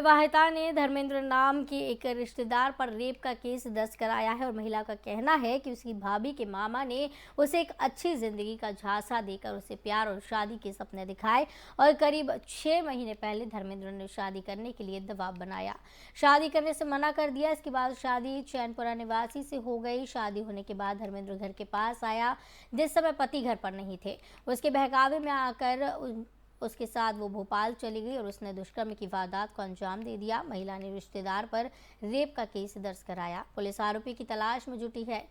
नवविवाहिता ने धर्मेंद्र नाम के एक रिश्तेदार पर रेप का केस दर्ज कराया है और महिला का कहना है कि उसकी भाभी के मामा ने उसे एक अच्छी जिंदगी का झांसा देकर उसे प्यार और शादी के सपने दिखाए और करीब 6 महीने पहले धर्मेंद्र ने शादी करने के लिए दबाव बनाया। शादी करने से मना कर दिया। इसके बाद शादी चैनपुरा निवासी से हो गई। शादी होने के बाद धर्मेंद्र घर के पास आया जिस समय पति घर पर नहीं थे। उसके बहकावे में आकर उसके साथ वो भोपाल चली गई और उसने दुष्कर्म की वारदात को अंजाम दे दिया। महिला ने रिश्तेदार पर रेप का केस दर्ज कराया। पुलिस आरोपी की तलाश में जुटी है।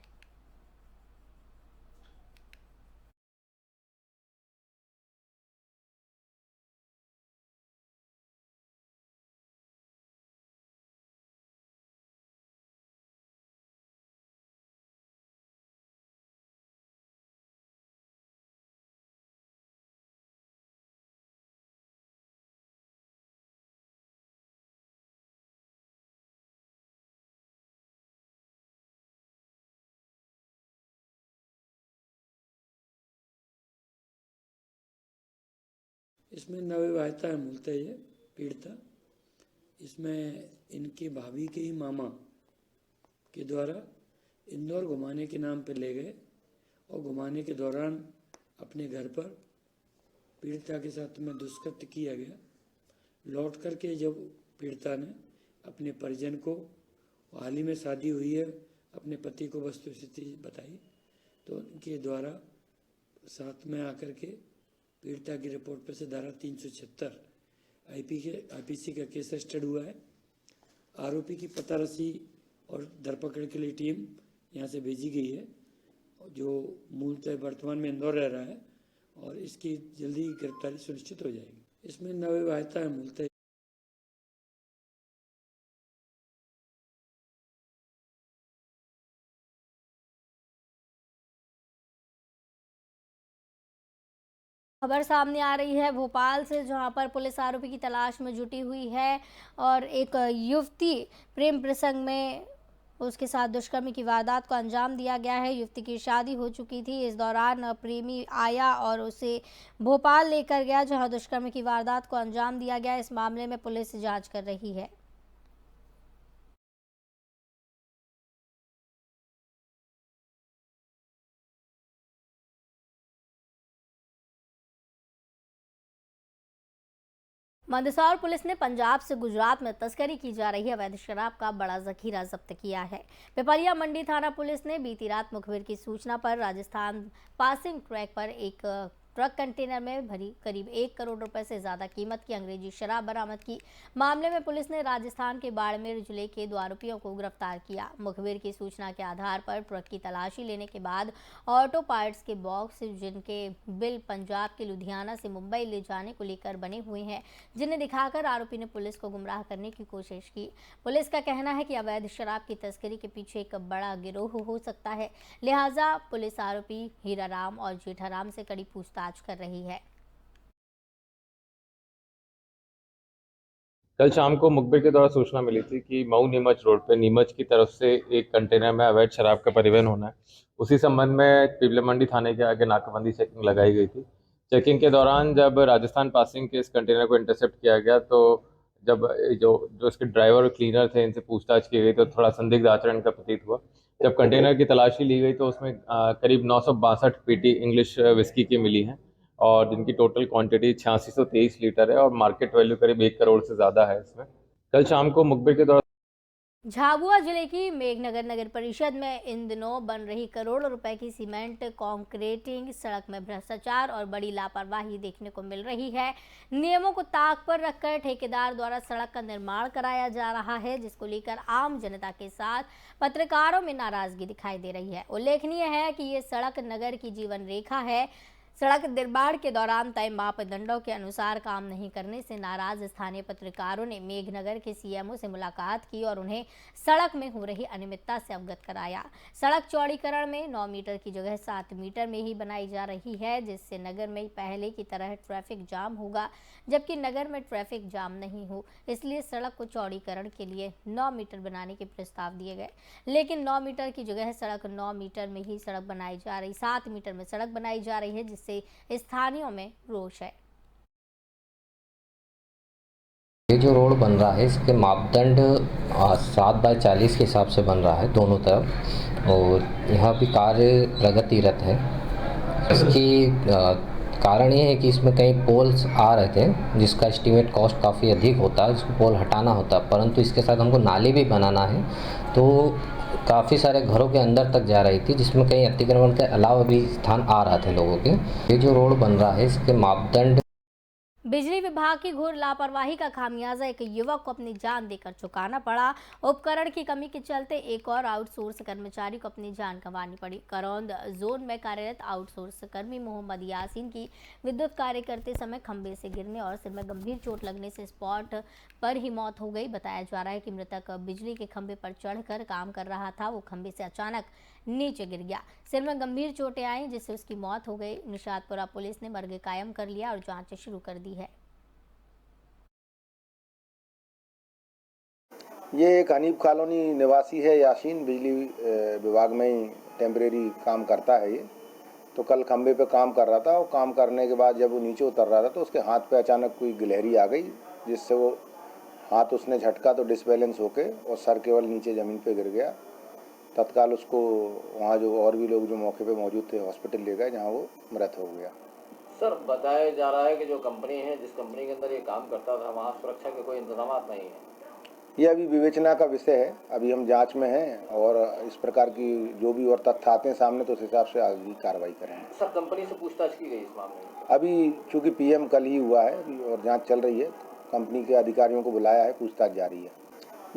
इसमें नवविवाहिता है मूलतः ये पीड़िता। इसमें इनकी भाभी के ही मामा के द्वारा इंदौर घुमाने के नाम पर ले गए और घुमाने के दौरान अपने घर पर पीड़िता के साथ में दुष्कृत्य किया गया। लौट करके जब पीड़िता ने अपने परिजन को हाल ही में शादी हुई है अपने पति को वस्तुस्थिति बताई तो उनके द्वारा साथ में आकर के पीड़िता की रिपोर्ट पर से धारा 376 आईपीसी का केस रजिस्टर्ड हुआ है। आरोपी की पतारसी और धरपकड़ के लिए टीम यहाँ से भेजी गई है जो मूलतः वर्तमान में इंदौर रह रहा है और इसकी जल्दी गिरफ्तारी सुनिश्चित हो जाएगी। इसमें नवविवाहिता है मूलतः। खबर सामने आ रही है भोपाल से, जहां पर पुलिस आरोपी की तलाश में जुटी हुई है और एक युवती प्रेम प्रसंग में उसके साथ दुष्कर्म की वारदात को अंजाम दिया गया है। युवती की शादी हो चुकी थी। इस दौरान प्रेमी आया और उसे भोपाल लेकर गया जहां दुष्कर्म की वारदात को अंजाम दिया गया। इस मामले में पुलिस जांच कर रही है। मंदसौर पुलिस ने पंजाब से गुजरात में तस्करी की जा रही अवैध शराब का बड़ा जखीरा जब्त किया है। पिपरिया मंडी थाना पुलिस ने बीती रात मुखबिर की सूचना पर राजस्थान पासिंग ट्रैक पर एक ट्रक कंटेनर में भरी करीब 1 करोड़ रुपए से ज्यादा कीमत की अंग्रेजी शराब बरामद की। मामले में पुलिस ने राजस्थान के बाड़मेर जिले के 2 आरोपियों को गिरफ्तार किया। मुखबिर की सूचना के आधार पर ट्रक की तलाशी लेने के बाद ऑटो पार्ट्स के बॉक्स जिनके बिल पंजाब के लुधियाना से मुंबई ले जाने को लेकर बने हुए हैं, जिन्हें दिखाकर आरोपी ने पुलिस को गुमराह करने की कोशिश की। पुलिस का कहना है कि अवैध शराब की तस्करी के पीछे एक बड़ा गिरोह हो सकता है, लिहाजा पुलिस आरोपी हीराराम और जेठाराम से कड़ी पूछताछ कर रही है। कल शाम को मुखबिर के द्वारा सूचना मिली थी कि मऊ नीमच रोड पे नीमच की तरफ से एक कंटेनर में अवैध शराब का परिवहन होना है। उसी संबंध में पिपली मंडी थाने के आगे नाकाबंदी चेकिंग लगाई गई थी। चेकिंग के दौरान जब राजस्थान पासिंग के इस कंटेनर को इंटरसेप्ट किया गया तो जब जो जो इसके ड्राइवर और क्लीनर थे इनसे पूछताछ की गई तो थोड़ा संदिग्ध आचरण का प्रतीत हुआ। जब कंटेनर की तलाशी ली गई तो उसमें करीब 962 पीटी इंग्लिश विस्की की मिली हैं और जिनकी टोटल क्वांटिटी 8623 लीटर है और मार्केट वैल्यू करीब 1 करोड़ से ज़्यादा है इसमें। कल शाम को मुखबिर के दौरान झाबुआ जिले की मेघनगर नगर परिषद में इन दिनों बन रही करोड़ों रुपए की सीमेंट कंक्रीटिंग सड़क में भ्रष्टाचार और बड़ी लापरवाही देखने को मिल रही है। नियमों को ताक पर रखकर ठेकेदार द्वारा सड़क का निर्माण कराया जा रहा है, जिसको लेकर आम जनता के साथ पत्रकारों में नाराजगी दिखाई दे रही है। उल्लेखनीय है कि ये सड़क नगर की जीवन रेखा है। सड़क निर्माण के दौरान तय मापदंडों के अनुसार काम नहीं करने से नाराज स्थानीय पत्रकारों ने मेघनगर के सीएमओ से मुलाकात की और उन्हें सड़क में हो रही अनियमितता से अवगत कराया। सड़क चौड़ीकरण में 9 मीटर की जगह 7 मीटर में ही बनाई जा रही है, जिससे नगर में पहले की तरह ट्रैफिक जाम होगा, जबकि नगर में ट्रैफिक जाम नहीं हो। इसलिए सड़क को चौड़ीकरण के लिए 9 मीटर बनाने के प्रस्ताव दिए गए, लेकिन 9 मीटर की जगह सड़क 9 मीटर में ही सड़क बनाई जा रही 7 मीटर में सड़क बनाई जा रही है, जिससे स्थानीयों में रोष है। ये जो रोड बन रहा है इसके मापदंड 7/40 के हिसाब से बन रहा है दोनों तरफ, और यहाँ भी कार्य प्रगतिरत है। इसकी कारण ये है कि इसमें कई पोल्स आ रहे थे जिसका एस्टीमेट कॉस्ट काफ़ी अधिक होता है, जिसको पोल हटाना होता है, परंतु इसके साथ हमको नाली भी बनाना है, तो काफ़ी सारे घरों के अंदर तक जा रही थी, जिसमें कई अतिक्रमण के अलावा भी स्थान आ रहे थे लोगों के। ये जो रोड बन रहा है इसके मापदंड बिजली विभाग की घोर लापरवाही का खामियाजा एक युवक को अपनी जान देकर चुकाना पड़ा। उपकरण की कमी के चलते एक और आउटसोर्स कर्मचारी को अपनी जान गंवानी पड़ी। करौंद जोन में कार्यरत आउटसोर्स कर्मी मोहम्मद यासीन की विद्युत कार्य करते समय खंभे से गिरने और सिर में गंभीर चोट लगने से स्पॉट पर ही मौत हो गई। बताया जा रहा है कि मृतक बिजली के खंभे पर चढ़कर काम कर रहा था। वो खंभे से अचानक नीचे गिर गया, सिर में गंभीर चोटें आई जिससे उसकी मौत हो गई। निशातपुरा पुलिस ने मर्ग कायम कर लिया और जांच शुरू कर दी है। ये एक हनीफ कॉलोनी निवासी है यासीन, बिजली विभाग में ही टेम्परेरी काम करता है ये। तो कल खंबे पे काम कर रहा था और काम करने के बाद जब वो नीचे उतर रहा था तो उसके हाथ पे अचानक कोई गिलहरी आ गई, जिससे वो हाथ उसने झटका तो डिसबैलेंस होके और सर केवल नीचे ज़मीन पे गिर गया। तत्काल उसको वहाँ जो और भी लोग जो मौके पे मौजूद थे हॉस्पिटल ले गए, जहाँ वो मृत हो गया। सर, बताया जा रहा है कि जो कंपनी है, जिस कंपनी के अंदर ये काम करता था, वहाँ सुरक्षा के कोई इंतजाम नहीं है। ये अभी विवेचना का विषय है, अभी हम जांच में हैं और इस प्रकार की जो भी और तथ्य आते हैं सामने तो उस हिसाब से आगे कार्रवाई करेंगे। सर, कंपनी से पूछताछ की गई इस मामले में? अभी चूँकि पीएम कल ही हुआ है अभी और जांच चल रही है, कंपनी के अधिकारियों को बुलाया है, पूछताछ जारी है।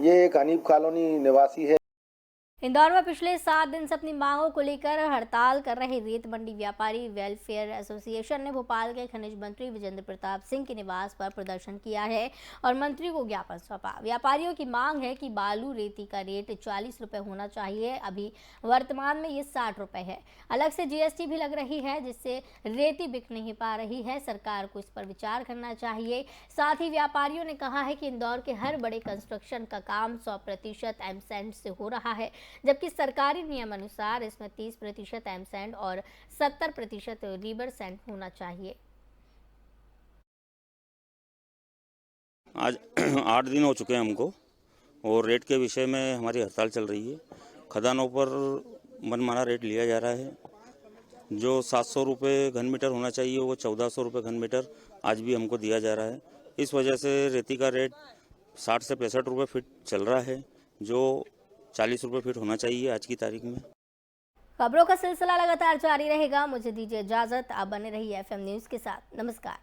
ये एक हनीफ कॉलोनी निवासी है। इंदौर में पिछले 7 दिन से अपनी मांगों को लेकर हड़ताल कर रहे रेत मंडी व्यापारी वेलफेयर एसोसिएशन ने भोपाल के खनिज मंत्री विजेंद्र प्रताप सिंह के निवास पर प्रदर्शन किया है और मंत्री को ज्ञापन सौंपा। व्यापारियों की मांग है कि बालू रेती का रेट 40 रुपये होना चाहिए, अभी वर्तमान में ये 60 रुपये है। अलग से जीएसटी भी लग रही है जिससे रेती बिक नहीं पा रही है। सरकार को इस पर विचार करना चाहिए। साथ ही व्यापारियों ने कहा है कि इंदौर के हर बड़े कंस्ट्रक्शन का काम 100% एमसैंड से हो रहा है, जबकि सरकारी नियम अनुसार इसमें 30% एमसैंड और 70% रिवर सैंड होना चाहिए। आज 8 दिन हो चुके हैं हमको और रेट के विषय में हमारी हड़ताल चल रही है। खदानों पर मनमाना रेट लिया जा रहा है। जो 700 रुपये घन मीटर होना चाहिए वो 1400 रुपये घन मीटर आज भी हमको दिया जा रहा है। इस वजह से रेती का रेट 60 से 65 रुपये फीट चल रहा है, जो 40 रुपये फीट होना चाहिए आज की तारीख में। खबरों का सिलसिला लगातार जारी रहेगा। मुझे दीजिए इजाजत, आप बने रहिए एफएम न्यूज़ के साथ। नमस्कार।